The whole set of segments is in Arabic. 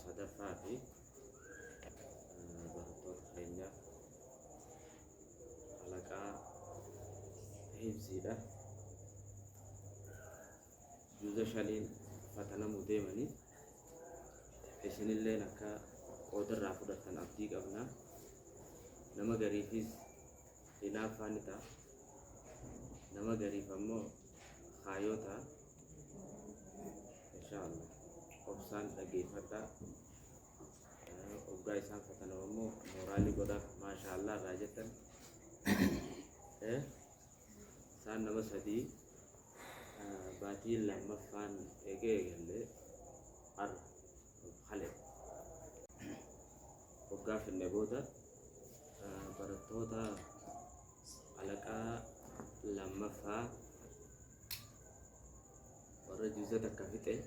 صدفة في برطوط خينيا حلقة هبزيدة جوزة شالين فتنا مديمني إسن اللي نكا قدر رافضة أبدي قبنا نما غريفيس إنا فانتا نما غريف أمو خايوتا إن شاء الله قبسان تجيفتا وقاي سان فتنا أمو مورالي قدر ما شاء الله راجتا سان نما سدي باتي لما فان إيجي اللي أر خالد وقاف النبوذة برتوتا علىكا لما فا ورجوزة كافيته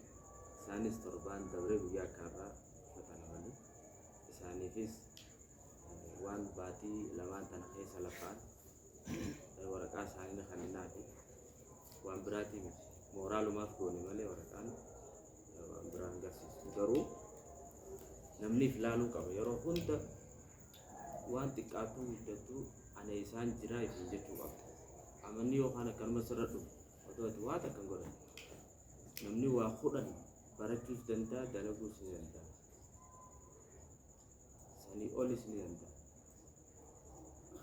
سانيس تربان دوري بيا كارا فتنوالي ساني فيس وان باتي لمان تنخي سلفان ورقا ساني نخليناتي وان براتي مورالو مفقوني مالي ورقان وان بران قاسيس تقرو نمني فلانو كما يرو كنت وان تقاتو ودتو أنا إنسان جراي في جتو وقت أمني وخانا كلمة سردو وتوات واتا كنقول نمني واخدن برجوز دنتا دلقوس دنتا سني أوليس دنتا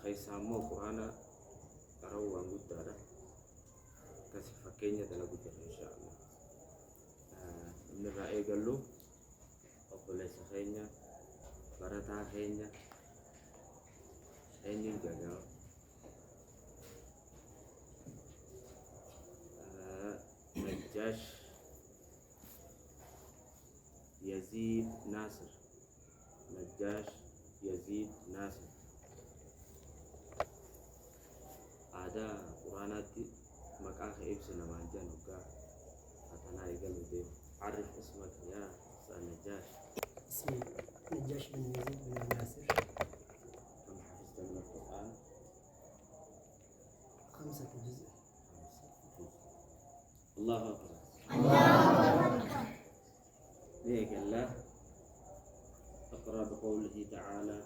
خيسامو قرانا أرو وانقود دارا كسي فكينيا دلقو دارا إن شاء الله من الرأي قالو أقول سخينيا برتا خينيا Ending gagal. Najash Yazid Nasir. Najash Yazid Nasir. Ada Quranati maka ibsu nama januka fatana igal ude arif ismak ya sa Najash. اسمي نجاش بن يزيد بن ناصر. من القرآن 5 جزء. الله أكبر. ليك الله أقرأ بقوله تعالى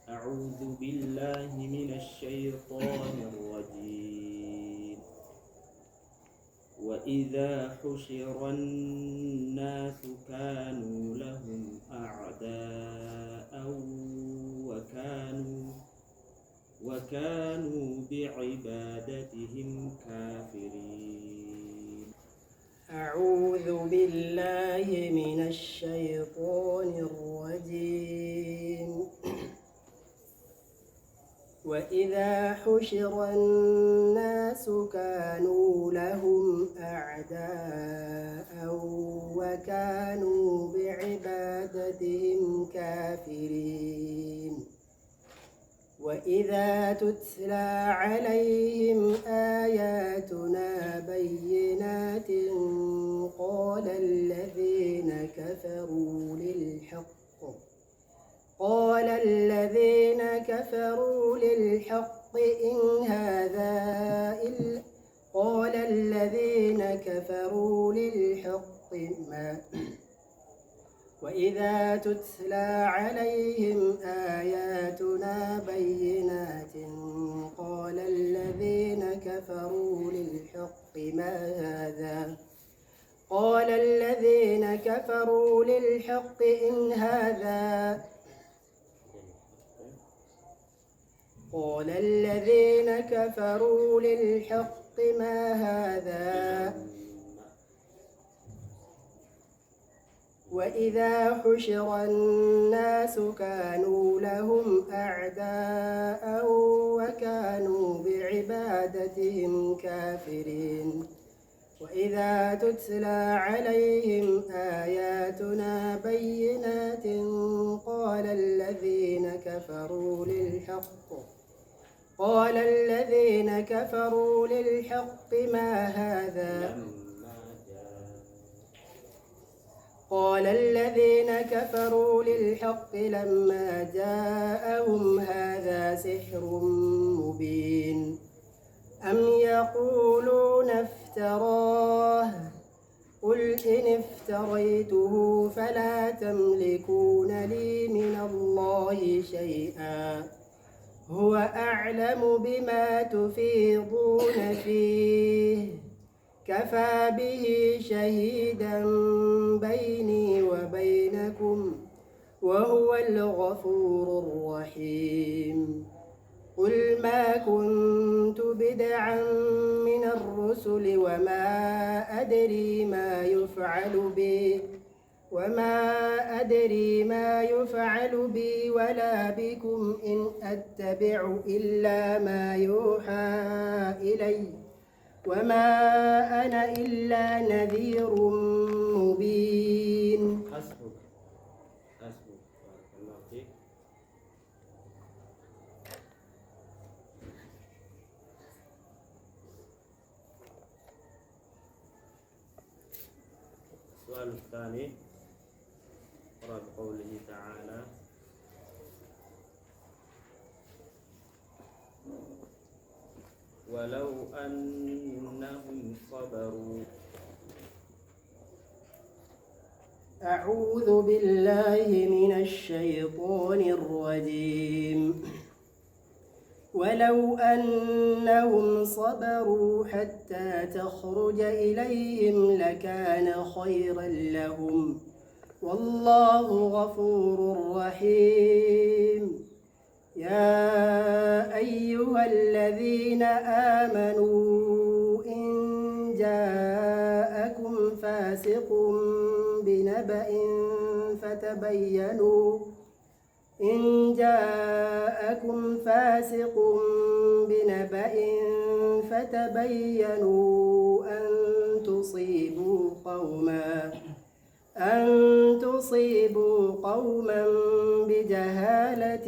أعوذ بالله من الشيطان الرجيم وإذا حشر الناس كانوا لهم أعداء وكانوا بعبادتهم كافرين. أعوذ بالله من الشيطان الرجيم وإذا حشر الناس كانوا لهم أعداء وكانوا بعبادتهم كافرين. وإذا تتلى عليهم آياتنا بينات قال الذين كفروا للحق إن هذا إلا وإذا تتلى عليهم آياتنا بينات قال الذين كفروا للحق ما هذا وإذا حشر الناس كانوا لهم أعداء وكانوا بعبادتهم كافرين. وإذا تتلى عليهم آياتنا بينات قال الذين كفروا للحق ما هذا قال الذين كفروا للحق لما جاءهم هذا سحر مبين أم يقولون افتراه قل إن افتريته فلا تملكون لي من الله شيئا هو أعلم بما تفيضون فيه كفى به شهيدا بيني وبينكم وهو الغفور الرحيم قل ما كنت بدعا من الرسل وما أدري ما يفعل بي ولا بكم إن أتبع إلا ما يوحى إلي وما أنا إلا نذير مبين. حسبك حسبك بارك الله فيك. السؤال الثاني قرأ بقوله تعالى ولو أنهم صبروا. أعوذ بالله من الشيطان الرجيم. ولو أنهم صبروا حتى تخرج إليهم لكان خيرا لهم والله غفور رحيم. يا أيها الذين آمنوا إن جاءكم فاسق بنبأ فتبينوا أن تصيبوا قوما بجهالة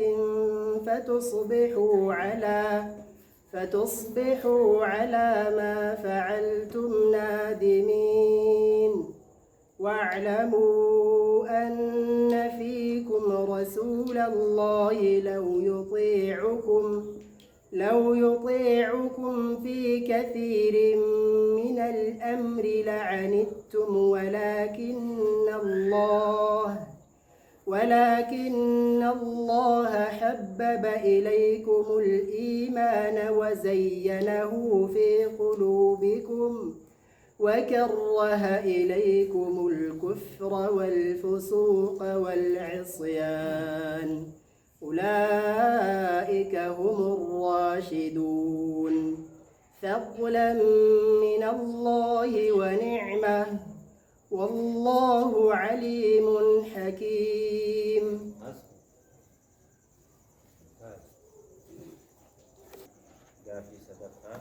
فتصبحوا على ما فعلتم نادمين. واعلموا أن فيكم رسول الله لو يطيعكم في كثير من الأمر لعنتم ولكن الله حبب إليكم الإيمان وزينه في قلوبكم وكره إليكم الكفر والفسوق والعصيان أولئك هم الراشدون فضلا من الله ونعمة والله عليم حكيم. في صدقة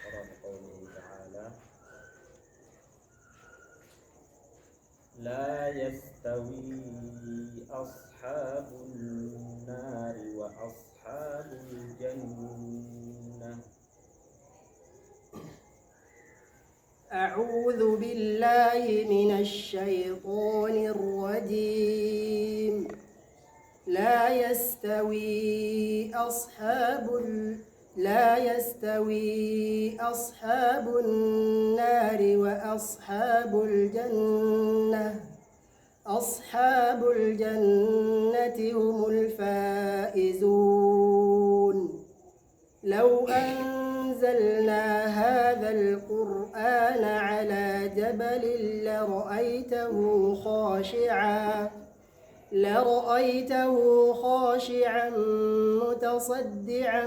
قرأ قوله تعالى لا يستوي أصحاب النار وأصحاب الجنة. أعوذ بالله من الشيطان الرجيم. لا يستوي أصحاب النار وأصحاب الجنة أصحاب الجنة هم الفائزون. لو أنزلنا هذا القرآن على جبل لرأيته خاشعا متصدعا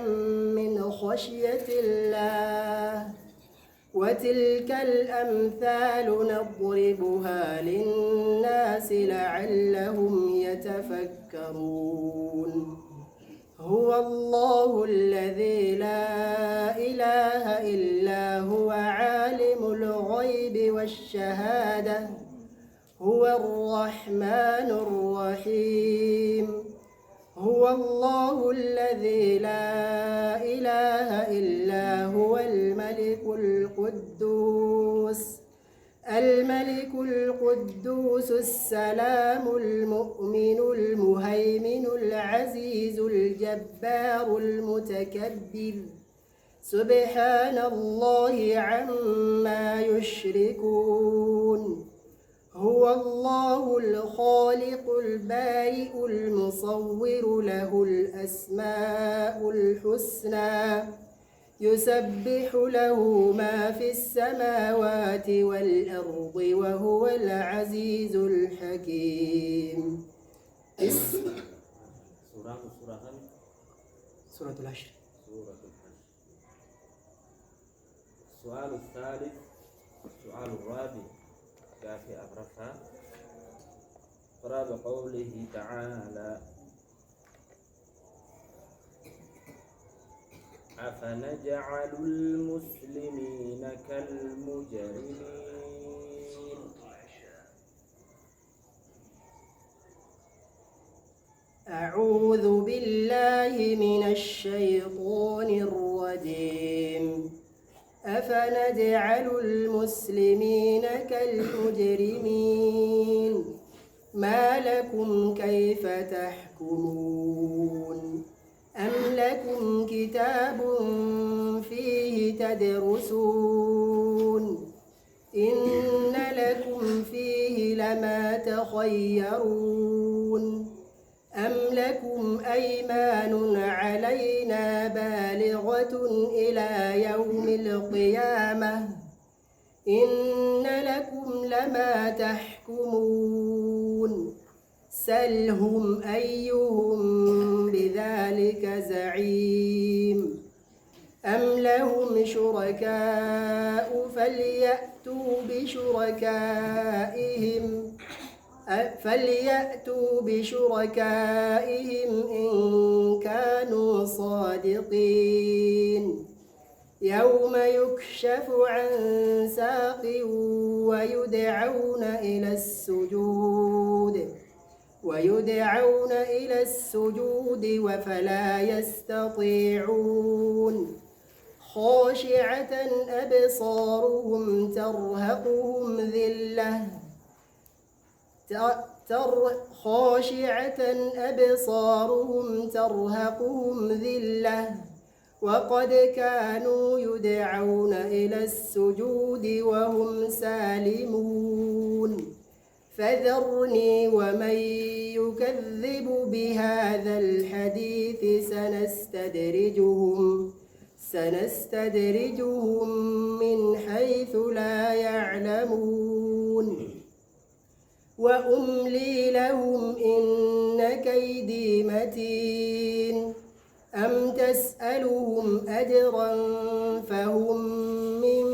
من خشية الله. وتلك الأمثال نضربها للناس لعلهم يتفكرون. هو الله الذي لا إله إلا هو عالم الغيب والشهادة هو الرحمن الرحيم. هو الله الذي لا إله إلا هو الملك القدوس الملك القدوس السلام المؤمن المهيمن العزيز الجبار المتكبر سبحان الله عما يشركون هو الله الخالق البارئ المصور له الأسماء الحسنى يسبح له ما في السماوات والأرض وهو العزيز الحكيم. سورة العشر. السؤال الثالث السؤال الرابع في أغرفها قرأ بقوله تعالى أفنجعل المسلمين كالمجرمين. أعوذ بالله من الشيطان الرجيم. أفنجعل المسلمين كالمجرمين ما لكم كيف تحكمون أم لكم كتاب فيه تدرسون إن لكم فيه لما تخيرون أم لكم أيمان علينا بالغة إلى يوم القيامة إن لكم لما تحكمون سلهم أيهم بذلك زعيم أم لهم شركاء فليأتوا بشركائهم إن كانوا صادقين يوم يكشف عن ساق ويدعون إلى السجود فلا يستطيعون خاشعة أبصارهم ترهقهم ذلة وقد كانوا يدعون إلى السجود وهم سالمون فذرني ومن يكذب بهذا الحديث سنستدرجهم من حيث لا يعلمون وأملي لهم إن كيدي متين أم تسألهم أجرا فهم من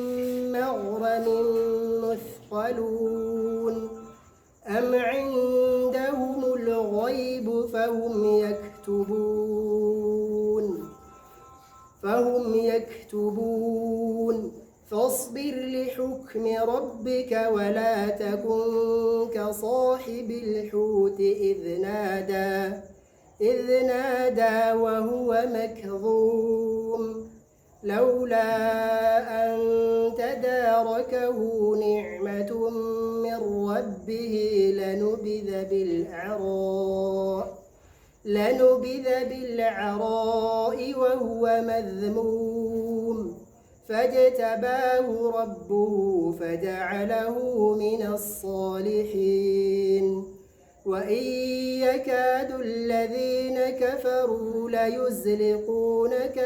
مغرم مثقلون أم عندهم الغيب فهم يكتبون فاصبر لحكم ربك ولا تكن كصاحب الحوت إذ نادى وهو مكظوم لولا أن تداركه نعمة من ربه لنبذ بالعراء وهو مذموم فاجتباه ربه فجعله من الصالحين وإن يكاد الذين كفروا ليزلقونك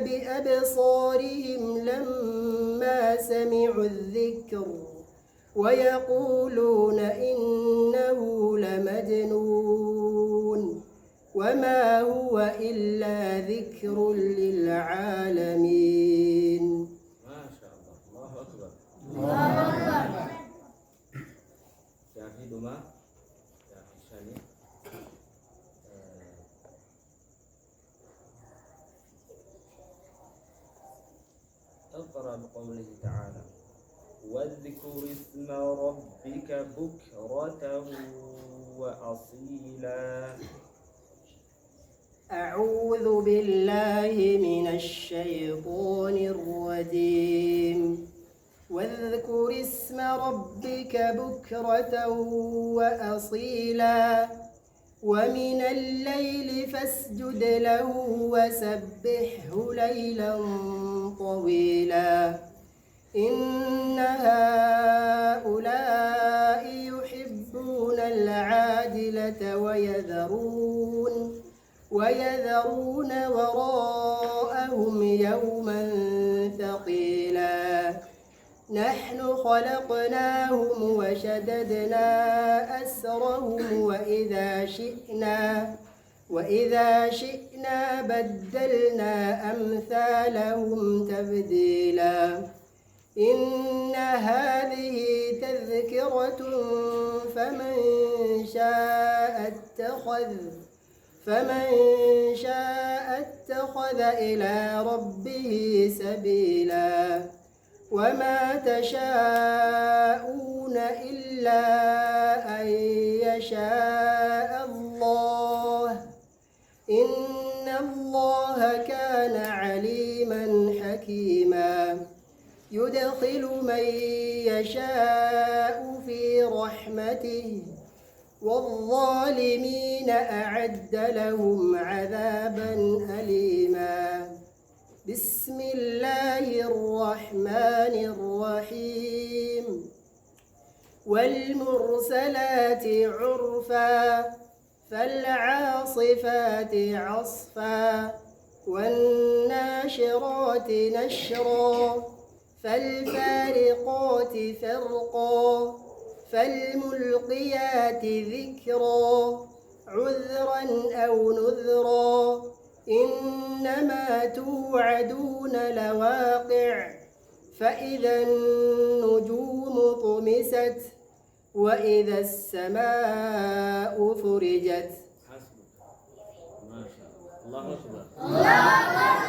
بأبصارهم لما سمعوا الذكر ويقولون إنه لمجنون وما هو إلا ذكر للعالمين. ما شاء الله. الله أكبر. الله أكبر. شاهد ما يا شاني اقرأ بقوله تعالى واذكر اسم ربك بكرة وأصيلا. أعوذ بالله من الشيطان الرجيم. الرجيم واذكر اسم ربك بكرة وأصيلا ومن الليل فاسجد له وسبحه ليلا طويلا إن هؤلاء يحبون العاجلة ويذرون وراءهم يوما ثقيلا نحن خلقناهم وشددنا أسرهم وإذا شئنا بدلنا أمثالهم تبديلا إن هذه تذكرة فمن شاء اتخذ إلى ربه سبيلا وما تشاءون إلا أن يشاء الله إن الله كان عليما حكيما يدخل من يشاء في رحمته والظالمين أعد لهم عذابا أليما بسم الله الرحمن الرحيم والمرسلات عرفا فالعاصفات عصفا والناشرات نشرا فالفارقات فرقا فالملقيات ذكرا عذرا أو نذرا إنما توعدون لواقع فإذا النجوم طمست وإذا السماء فرجت حسبك ما شاء الله الله أكبر